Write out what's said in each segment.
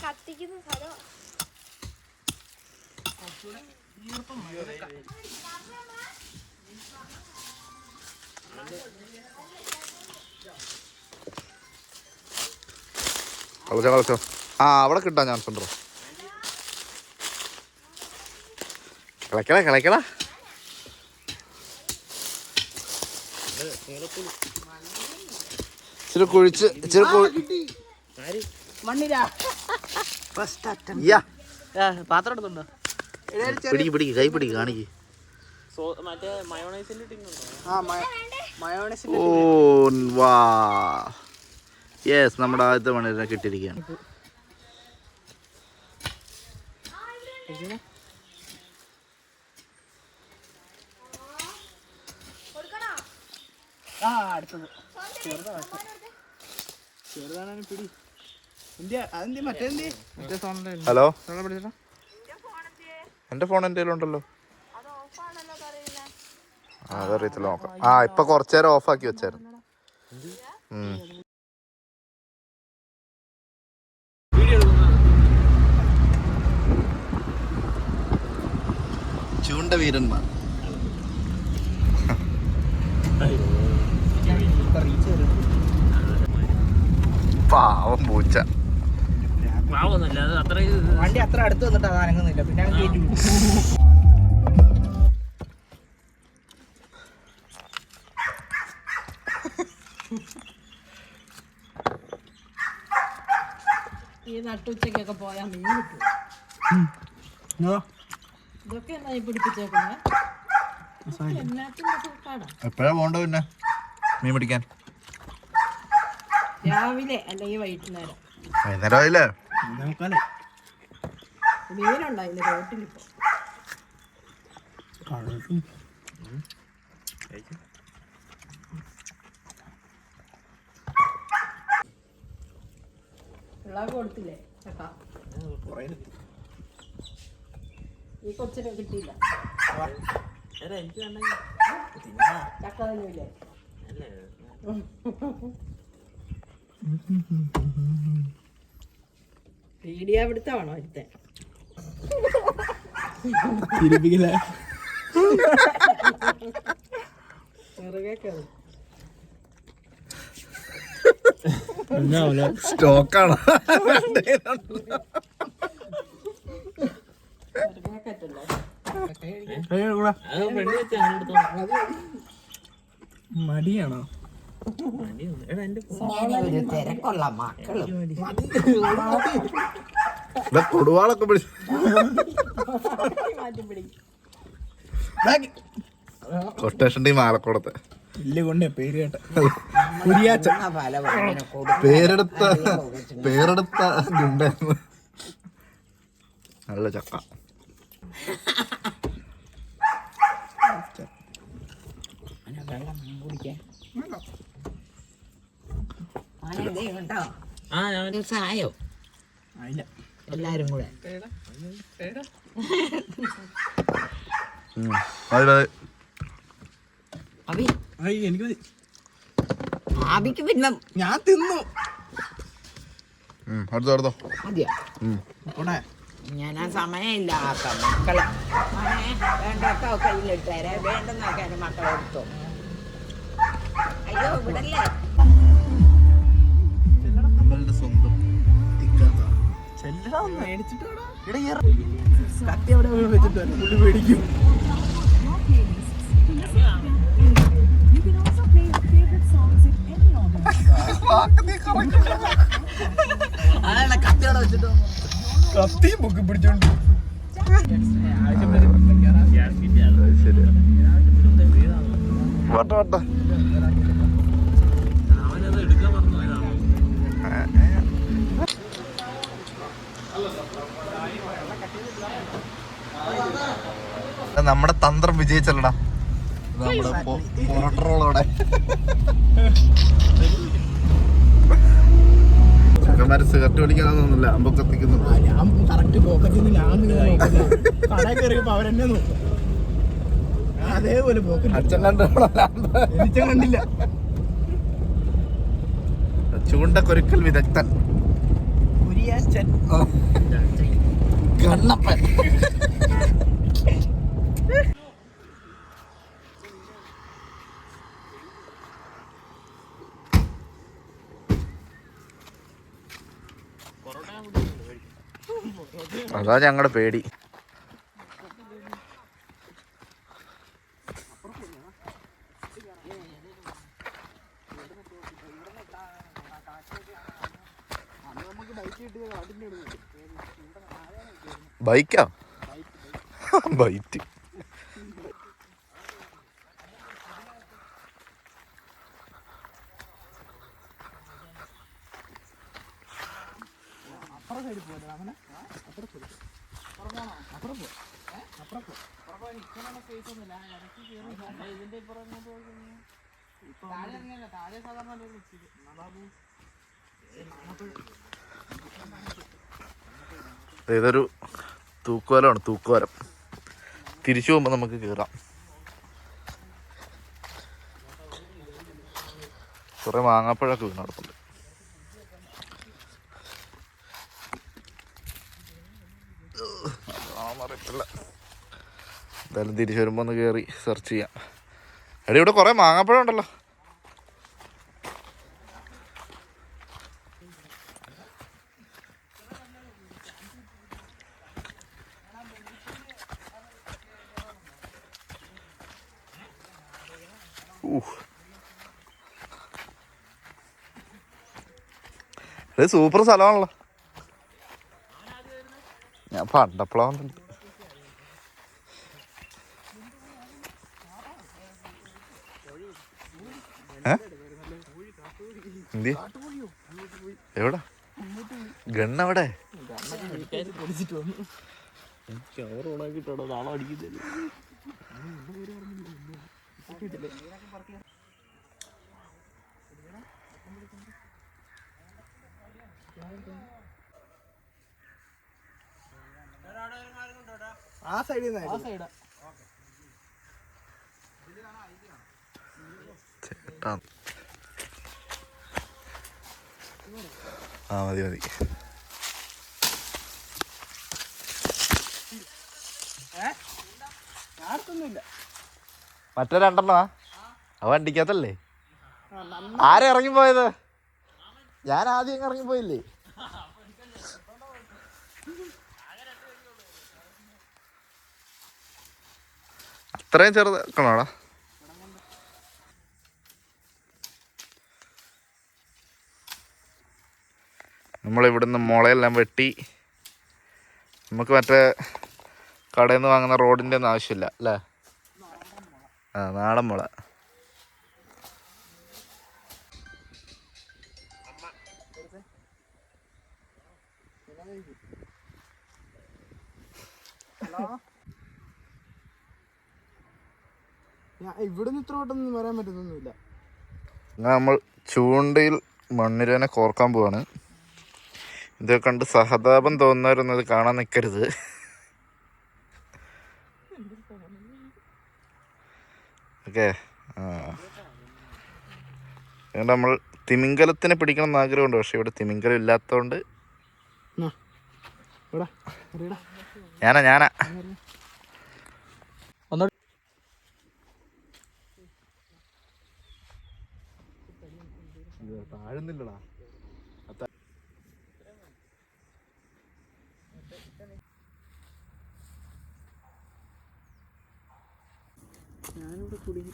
കത്തിക്കുന്ന സ്ഥലം കളിച്ചോ. ആ അവിടെ കിട്ടാൻ ചാൻസ് ഉണ്ടോ? കളിക്കടാ ഇച്ചിരി കുഴിച്ച് പാത്രം എടുത്തുണ്ടോ? പിടിക്ക് കൈ പിടിക്ക് കാണിക്ക്. ഓ വാ യെസ്, നമ്മുടെ ആദ്യത്തെ മണ്ണിനെ കിട്ടിയിരിക്കുകയാണ്. ഹലോ, എന്റെ ഫോൺ എന്റെ കയ്യിലുണ്ടല്ലോ. അതറിയത്തില്ല, നോക്കാം. ആ ഇപ്പൊ കുറച്ചേരം ഓഫാക്കി വെച്ചായിരുന്നു. ചൂണ്ട വീരന്മാർ പാവം പൂച്ച. വണ്ടി അത്ര അടുത്ത് വന്നിട്ട് അത് അനങ്ങുന്നില്ല. പിന്നെ ഈ നട്ടുച്ചക്കൊക്കെ പോയാൽ മീൻ കിട്ടും. ഇതൊക്കെ എന്നാ പിടിപ്പിച്ചേക്കുന്നേ? എപ്പോഴാ പോണ്ട പിന്നെ മീൻ പിടിക്കാൻ? രാവിലെ അല്ലെങ്കിൽ വൈകുന്നേരം. വൈകുന്നേരം ആയില്ലേ? മീനുണ്ടായില്ല റോട്ടിലിപ്പോ. പിള്ളേർക്ക് കൊടുത്തില്ലേ ചക്ക? ഈ കൊച്ചിനെ കിട്ടിയില്ല. ചക്ക തന്നെയില്ലേ? വീഡിയോ പിടുത്തമാണോ അടുത്ത? സ്റ്റോക്കാണോ? മടിയാണോ? തിരക്കുള്ള മക്കളും കൊടുവാളൊക്കെ പിടിച്ചു. കൊട്ടേഷൻ ടീം ആലക്കോടത്തെ പേരെടുത്ത ഗുണ്ടായിരുന്നു. നല്ല ചക്ക. സായോ എല്ലാരും കൂടെ ആബിക്ക് പിന്നെ ഞാൻ തിന്നു. അടുത്തോ ഞാൻ ആ സമയമില്ല ആക്കാം മക്കളെ. വേണ്ടൊക്കെ കയ്യിലിട്ടേരെ, വേണ്ടെന്നൊക്കെ എൻ്റെ മക്കളെ എടുത്തു. അയ്യോ ഇവിടല്ലേ കത്തി അവിടെ വെച്ചിട്ട് പുള്ളി പേടിക്കും. കത്തി അവിടെ വെച്ചിട്ട് കത്തി പൊക്കി പിടിച്ചോണ്ട് നമ്മുടെ തന്ത്രം വിജയിച്ചല്ലടാ. നമ്മുടെ പൊറോട്ടറോളോടെ ചെക്കന്മാര് സിഗരറ്റ് വലിക്കാനൊന്നുമില്ല, അമ്പ കത്തിക്കുന്നുണ്ട്. ഞാൻ കറക്റ്റ് പോക്കറ്റിൽ നിന്ന് ഞാൻ കടയിൽ കയറിയപ്പോ അവരെന്നെ നോക്കും. അതേപോലെ പോക്ക് അച്ഛൻ കണ്ടോളാം. എനിക്ക് കണ്ടില്ല. ചൂണ്ടക്കൊരുക്കൽ വിദഗ്ധൻ കുരിയാച്ചൻ കണ്ണപ്പൻ. അതാ ഞങ്ങളുടെ പേടി. ബൈക്കാ ബൈറ്റ്. ഇതൊരു തൂക്കുവലമാണ്, തൂക്കുവലം. തിരിച്ചു പോകുമ്പോൾ നമുക്ക് കയറാം. കുറെ മാങ്ങാപ്പഴമൊക്കെ വീണ് നടപ്പുണ്ട്. അറിയത്തില്ല, എന്തായാലും തിരിച്ചു വരുമ്പോൾ ഒന്ന് കയറി സെർച്ച് ചെയ്യാം. എടി, ഇവിടെ കുറെ മാങ്ങാപ്പഴം ഉണ്ടല്ലോ. ഇത് സൂപ്പർ സ്ഥലമാണല്ലോ. ഞാൻ പണ്ടപ്പോഴാ വന്നിട്ടുണ്ട്. എന്തി എവിടെ ഗണ്ണെവിടെ? ആ സൈഡിൽ ചേട്ടാ, ആ മതി മതി. മറ്റേ രണ്ടെണ്ണ ആ വണ്ടിക്കകത്തല്ലേ? ആരെ ഇറങ്ങിപ്പോയത്? ഞാൻ ആദ്യം ഇറങ്ങിപ്പോയില്ലേ? അത്രയും ചെറുതാക്കണോടാ. നമ്മളിവിടുന്ന് മുളയെല്ലാം വെട്ടി, നമുക്ക് മറ്റേ കടയിൽ നിന്ന് വാങ്ങുന്ന റോഡിൻ്റെ ഒന്നും ആവശ്യമില്ല അല്ലേ? ആ, നാടൻ മുള. ഇവിടുന്ന് ഇത്ര പെട്ടെന്ന് വരാൻ പറ്റുന്നൊന്നുമില്ല. നമ്മൾ ചൂണ്ടയിൽ മണ്ണിരനെ കോർക്കാൻ പോവാണ്. ഇതൊക്കെ കണ്ട് സഹതാപം തോന്നുന്നവരൊന്നും ഇത് കാണാൻ നിൽക്കരുത്. ഓക്കെ. അതുകൊണ്ട് നമ്മൾ തിമിംഗലത്തിനെ പിടിക്കണം എന്ന് ആഗ്രഹമുണ്ട്. പക്ഷെ ഇവിടെ തിമിംഗലം ഇല്ലാത്തതുകൊണ്ട് ഞാനാ താഴുന്നില്ലടാ. ഞാനിവിടെ കുടുങ്ങി.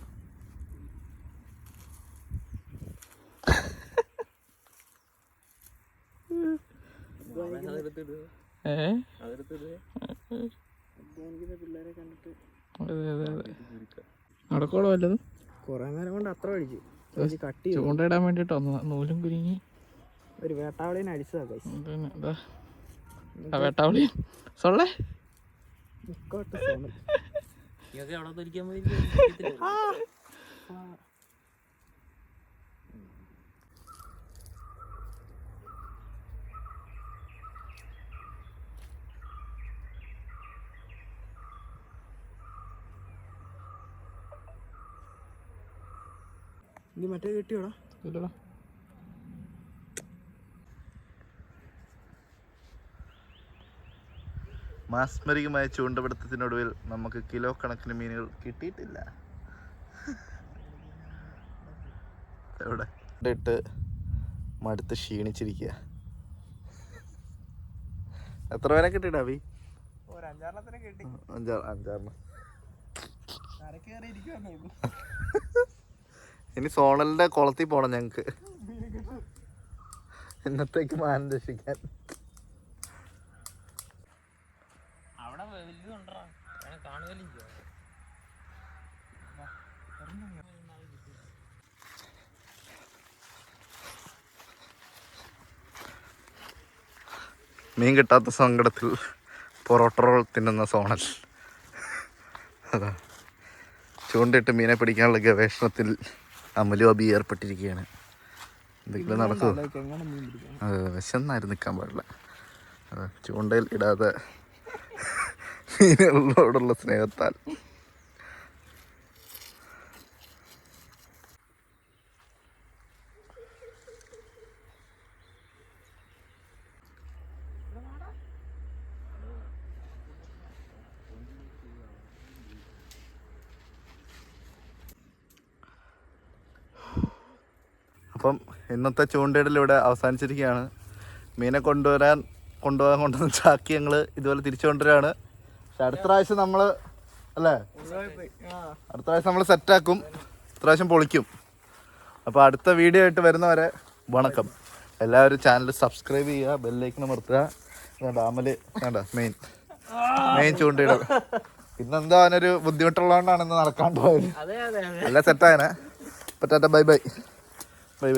പിള്ളേരെ കണ്ടിട്ട് നടക്കോളോ വല്ലതും. കൊറേ നേരം കൊണ്ട് അത്ര കഴിച്ചു. ചൂണ്ടയിടാൻ വേണ്ടിട്ട് നൂലും കുരുങ്ങി ഒരു വേട്ടാവളിനെ അടിച്ചതാ. വേട്ടാവളി സൊള്ളേ നീ മറ്റേ കിട്ടിയോടാ? ഇല്ലടാ. മാസ്മരികമായ ചൂണ്ടപിടുത്തത്തിനൊടുവിൽ നമുക്ക് കിലോ കണക്കിന് മീനുകൾ കിട്ടിയിട്ടില്ല. എവിടെ ഇട്ട് മടുത്ത് ക്ഷീണിച്ചിരിക്കുക. എത്ര പേരെ കിട്ടിയിട്ടാ അഭി? അഞ്ചാറെണ്ണം. ഇനി സോണലിന്റെ കുളത്തിൽ പോണം ഞങ്ങക്ക് ഇന്നത്തേക്ക് മാനം രക്ഷിക്കാൻ. മീൻ കിട്ടാത്ത സങ്കടത്തിൽ പൊറോട്ട റോൾ തിന്നുന്ന സോണൽ. അതാ ചൂണ്ടയിട്ട് മീനെ പിടിക്കാനുള്ള ഗവേഷണത്തിൽ അമലു അബി ഏർപ്പെട്ടിരിക്കുകയാണ്. എന്തെങ്കിലും നടക്കുമോ? അതെ, വിശന്നായിരുന്നു നിൽക്കാൻ പാടില്ല. അതെ, ചൂണ്ടയിൽ ഇടാതെ മീനുകളോടുള്ള സ്നേഹത്താൽ. അപ്പം ഇന്നത്തെ ചൂണ്ടയിടലിവിടെ അവസാനിച്ചിരിക്കുകയാണ്. മീനെ കൊണ്ടുവന്ന ചാക്കി ഞങ്ങൾ ഇതുപോലെ തിരിച്ചു കൊണ്ടുവരികയാണ്. പക്ഷെ അടുത്ത പ്രാവശ്യം നമ്മൾ അല്ലേ, അടുത്ത പ്രാവശ്യം നമ്മൾ സെറ്റാക്കും, ഇപ്രാവശ്യം പൊളിക്കും. അപ്പോൾ അടുത്ത വീഡിയോ ആയിട്ട് വരുന്നവരെ വണക്കം. എല്ലാവരും ചാനൽ സബ്സ്ക്രൈബ് ചെയ്യുക, ബെല്ലൈക്കൺ അമർത്തുക. വേണ്ട അമല് വേണ്ട മെയിൻ ചൂണ്ടയിടൽ. ഇന്നെന്തോ അവനൊരു ബുദ്ധിമുട്ടുള്ളതുകൊണ്ടാണ് ഇന്ന് നടക്കാണ്ട് പോയത്. എല്ലാം സെറ്റായനെ. പറ്റാത്ത ബൈ ബൈ. Bye.